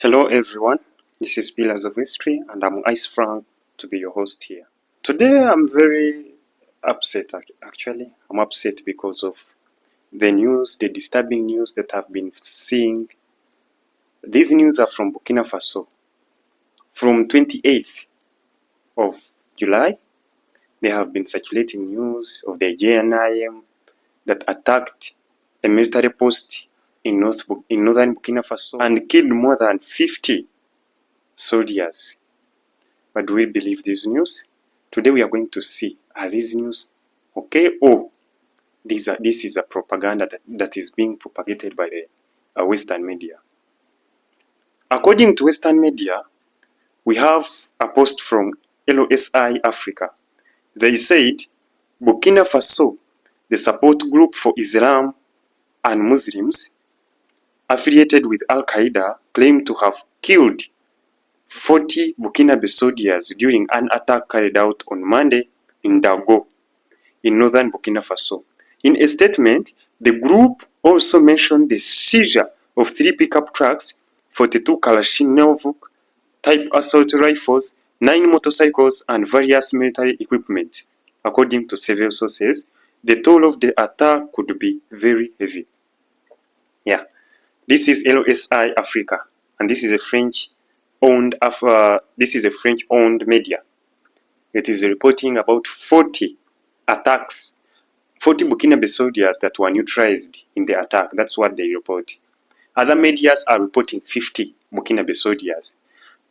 Hello everyone, this is Pillars of History and I'm Ice Frank to be your host here. Today I'm very upset actually. I'm upset because of the disturbing news that I've been seeing. These news are from Burkina Faso. From 28th of July, they have been circulating news of the JNIM that attacked a military post in northern Burkina Faso and killed more than 50 soldiers. But do we believe this news? Today we are going to see, are these news okay, or this is a propaganda that is being propagated by the Western media. According to Western media, we have a post from LOSI Africa. They said, Burkina Faso, the support group for Islam and Muslims affiliated with Al-Qaeda, claimed to have killed 40 Burkinabe soldiers during an attack carried out on Monday in Dago, in northern Burkina Faso. In a statement, the group also mentioned the seizure of 3 pickup trucks, 42 Kalashnikov type assault rifles, 9 motorcycles, and various military equipment. According to several sources, the toll of the attack could be very heavy. Yeah, this is LOSI Africa, and this is a French-owned media. It is reporting about 40 attacks, 40 Burkinabe soldiers that were neutralized in the attack. That's what they report. Other medias are reporting 50 Burkinabe soldiers.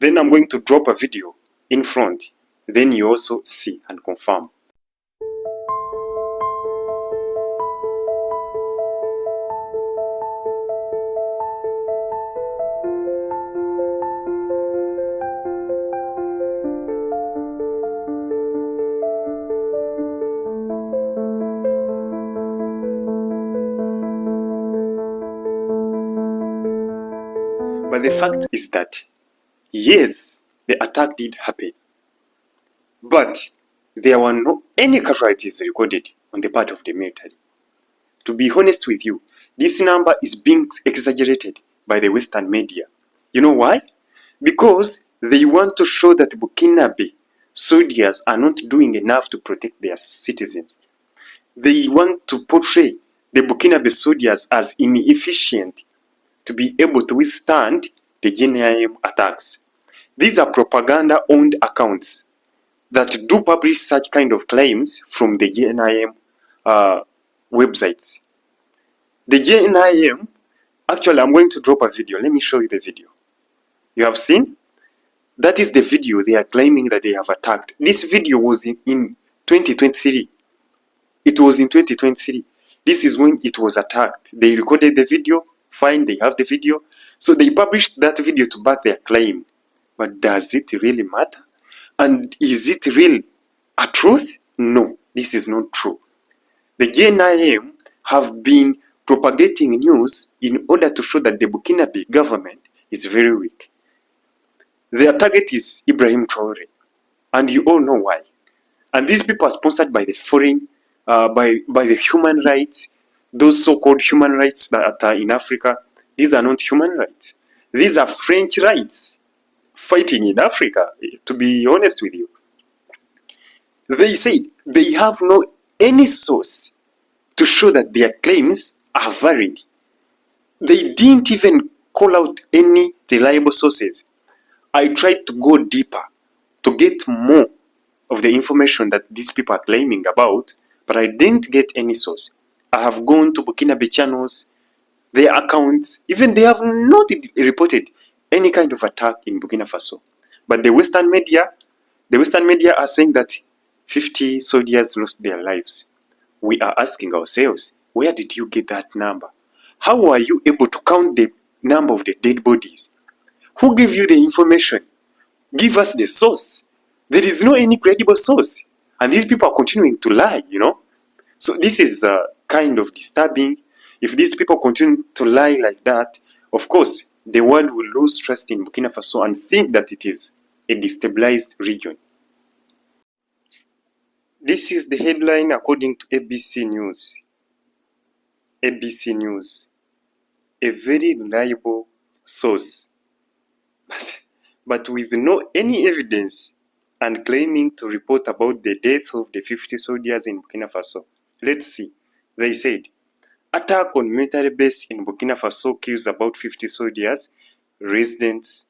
Then I'm going to drop a video in front. Then you also see and confirm. But the fact is that, yes, the attack did happen, but there were no any casualties recorded on the part of the military. To be honest with you, this number is being exaggerated by the Western media. You know why? Because they want to show that Burkinabe soldiers are not doing enough to protect their citizens. They want to portray the Burkinabe soldiers as inefficient to be able to withstand the JNIM attacks. These are propaganda-owned accounts that do publish such kind of claims from the JNIM websites. The JNIM, actually I'm going to drop a video. Let me show you the video. You have seen? That is the video they are claiming that they have attacked. This video was in 2023. It was in 2023. This is when it was attacked. They recorded the video. Fine, they have the video. So they published that video to back their claim. But does it really matter? And is it really a truth? No, this is not true. The JNIM have been propagating news in order to show that the Burkinabe government is very weak. Their target is Ibrahim Traore, and you all know why. And these people are sponsored by the foreign, by the human rights, those so-called human rights that are in Africa. These are not human rights. These are French rights fighting in Africa, to be honest with you. They said they have no any source to show that their claims are valid. They didn't even call out any reliable sources. I tried to go deeper to get more of the information that these people are claiming about, but I didn't get any source. I have gone to Burkinabe channels, their accounts, even they have not reported any kind of attack in Burkina Faso. But the Western media are saying that 50 soldiers lost their lives. We are asking ourselves, where did you get that number? How are you able to count the number of the dead bodies? Who gave you the information? Give us the source. There is no any credible source. And these people are continuing to lie, you know. So this is kind of disturbing. If these people continue to lie like that, of course, the world will lose trust in Burkina Faso and think that it is a destabilized region. This is the headline according to ABC News. ABC News, a very reliable source. but with no any evidence and claiming to report about the death of the 50 soldiers in Burkina Faso. Let's see. They said, attack on military base in Burkina Faso kills about 50 soldiers, residents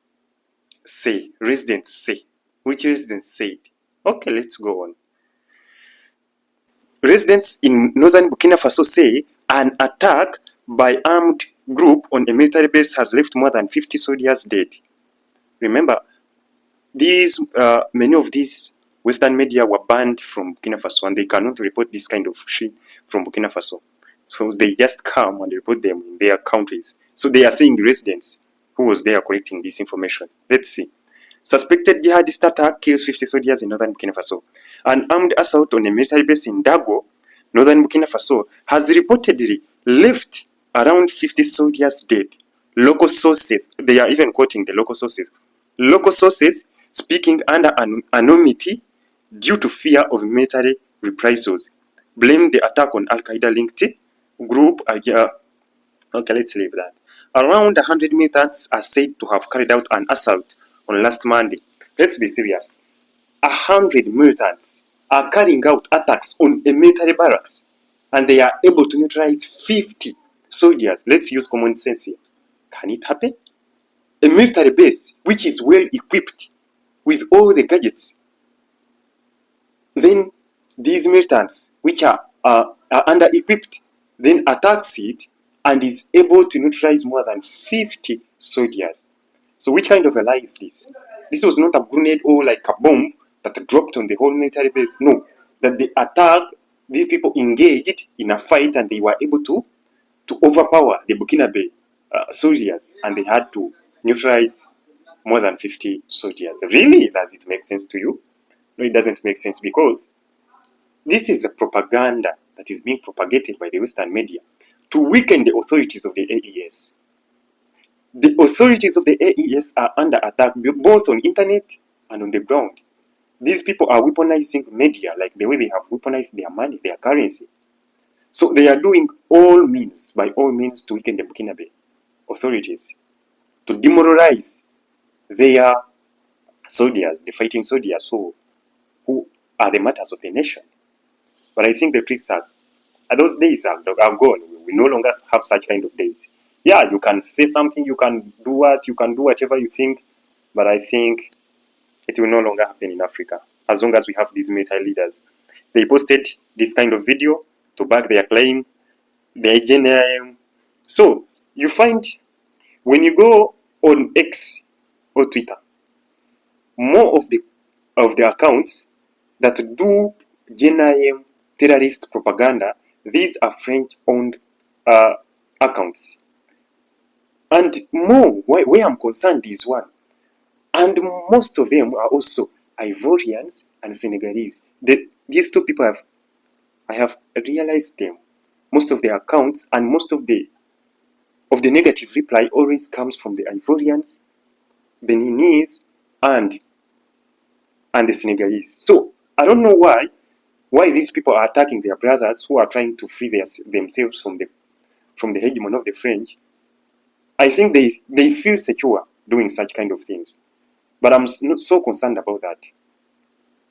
say. Residents say. Which residents said? Okay, let's go on. Residents in northern Burkina Faso say an attack by armed group on a military base has left more than 50 soldiers dead. Remember, many of these Western media were banned from Burkina Faso, and they cannot report this kind of shit from Burkina Faso. So they just come and report them in their countries. So they are saying residents who was there collecting this information. Let's see. Suspected jihadist attack kills 50 soldiers in northern Burkina Faso. An armed assault on a military base in Dago, northern Burkina Faso, has reportedly left around 50 soldiers dead. Local sources, they are even quoting the local sources. Local sources speaking under anonymity due to fear of military reprisals blame the attack on Al-Qaeda linked group. Okay, let's leave that. Around 100 militants are said to have carried out an assault on last Monday. Let's be serious. 100 militants are carrying out attacks on a military barracks, and they are able to neutralize 50 soldiers. Let's use common sense here. Can it happen? A military base which is well equipped with all the gadgets, then these militants which are under equipped then attacks it and is able to neutralize more than 50 soldiers. So which kind of a lie is this? This was not a grenade or like a bomb that dropped on the whole military base. No, that they attacked, these people engaged in a fight and they were able to overpower the Burkinabe soldiers, and they had to neutralize more than 50 soldiers. Really? Does it make sense to you? No, it doesn't make sense, because this is a propaganda that is being propagated by the Western media to weaken the authorities of the AES. The authorities of the AES are under attack both on internet and on the ground. These people are weaponizing media like the way they have weaponized their money, their currency. So they are doing all means, by all means, to weaken the Burkinabe authorities, to demoralize their soldiers, the fighting soldiers who are the matters of the nation. But I think the tricks are those days are gone. We no longer have such kind of days. Yeah, you can say something, you can do whatever you think, but I think it will no longer happen in Africa as long as we have these military leaders. They posted this kind of video to back their claim, the GNIM. So you find when you go on X or Twitter, more of the accounts that do GNIM terrorist propaganda, these are French-owned accounts. And more, where I'm concerned is one. And most of them are also Ivorians and Senegalese. These two people I have realized them. Most of their accounts and most of the negative reply always comes from the Ivorians, Beninese, and the Senegalese. So I don't know why these people are attacking their brothers who are trying to free themselves from the hegemon of the French. I think they feel secure doing such kind of things. But I'm not so concerned about that.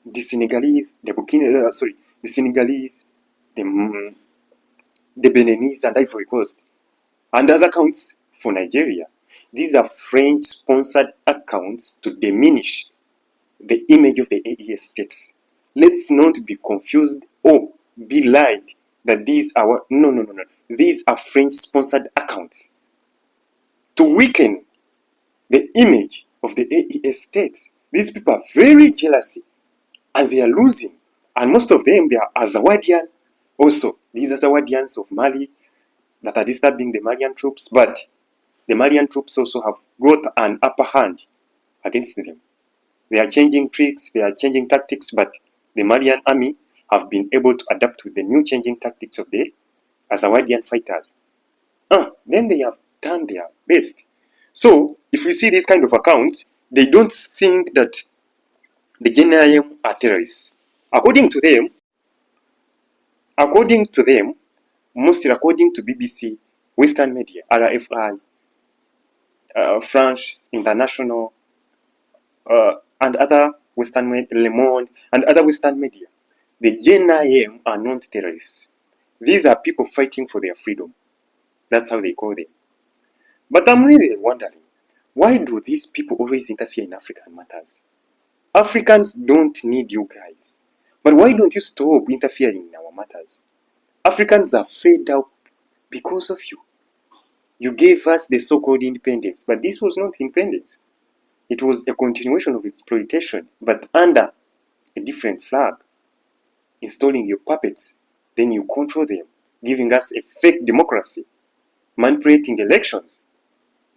The Senegalese, the Senegalese, the Beninese and Ivory Coast, and other accounts for Nigeria. These are French-sponsored accounts to diminish the image of the AES states. Let's not be confused or be lied that these are no. These are French-sponsored accounts to weaken the image of the AES states. These people are very jealous and they are losing. And most of them, they are Azawadian also. These Azawadians of Mali that are disturbing the Malian troops, but the Malian troops also have got an upper hand against them. They are changing tricks, they are changing tactics, but the Malian army have been able to adapt with the new changing tactics of the Azawadian fighters. Then they have done their best. So, if you see this kind of accounts, they don't think that the GNIM are terrorists. According to them, mostly according to BBC, Western media, RFI, France International, and other Western Le Monde and other Western media, the JNIM are not terrorists. These are people fighting for their freedom. That's how they call them. But I'm really wondering, why do these people always interfere in African matters? Africans don't need you guys. But why don't you stop interfering in our matters? Africans are fed up because of you. You gave us the so-called independence, but this was not independence. It was a continuation of exploitation, but under a different flag. Installing your puppets, then you control them, giving us a fake democracy, manipulating elections.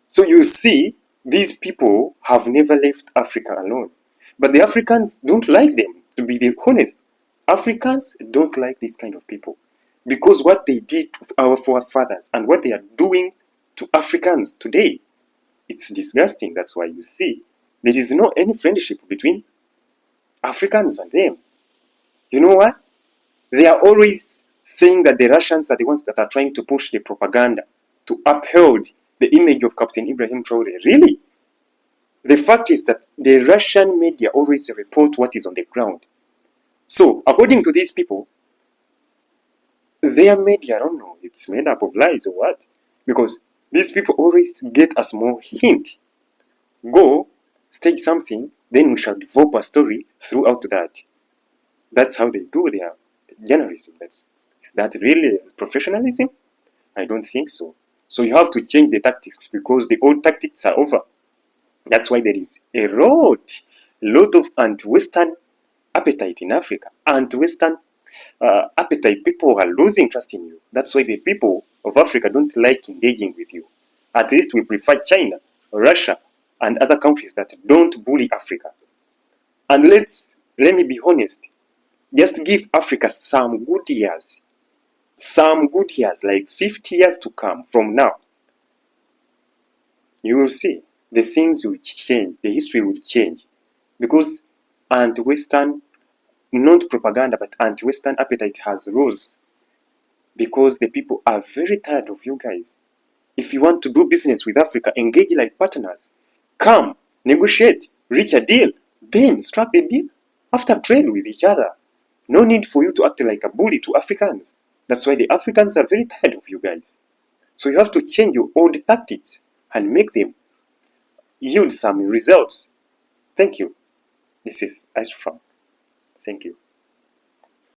So you see, these people have never left Africa alone. But the Africans don't like them, to be honest. Africans don't like this kind of people. Because what they did to our forefathers and what they are doing to Africans today, it's disgusting. That's why you see, there is no any friendship between Africans and them. You know what? They are always saying that the Russians are the ones that are trying to push the propaganda to uphold the image of Captain Ibrahim Traore. Really? The fact is that the Russian media always report what is on the ground. So, according to these people, their media, I don't know, it's made up of lies or what? Because these people always get a small hint. Go, stage something, then we shall develop a story throughout that. That's how they do their journalism. Is that really professionalism? I don't think so. So you have to change the tactics because the old tactics are over. That's why there is a lot of anti-Western appetite in Africa. Anti-Western appetite. People are losing trust in you. That's why the people of Africa don't like engaging with you. At least we prefer China, Russia, and other countries that don't bully Africa. And let me be honest, just give Africa some good years, like 50 years to come from now. You will see the things will change, the history will change, because anti-Western, not propaganda, but anti-Western appetite has rose, because the people are very tired of you guys. If you want to do business with Africa, engage like partners. Come, negotiate, reach a deal, then strike the deal. After trade with each other. No need for you to act like a bully to Africans. That's why the Africans are very tired of you guys. So you have to change your old tactics and make them yield some results. Thank you. This is Ice Frank. Thank you.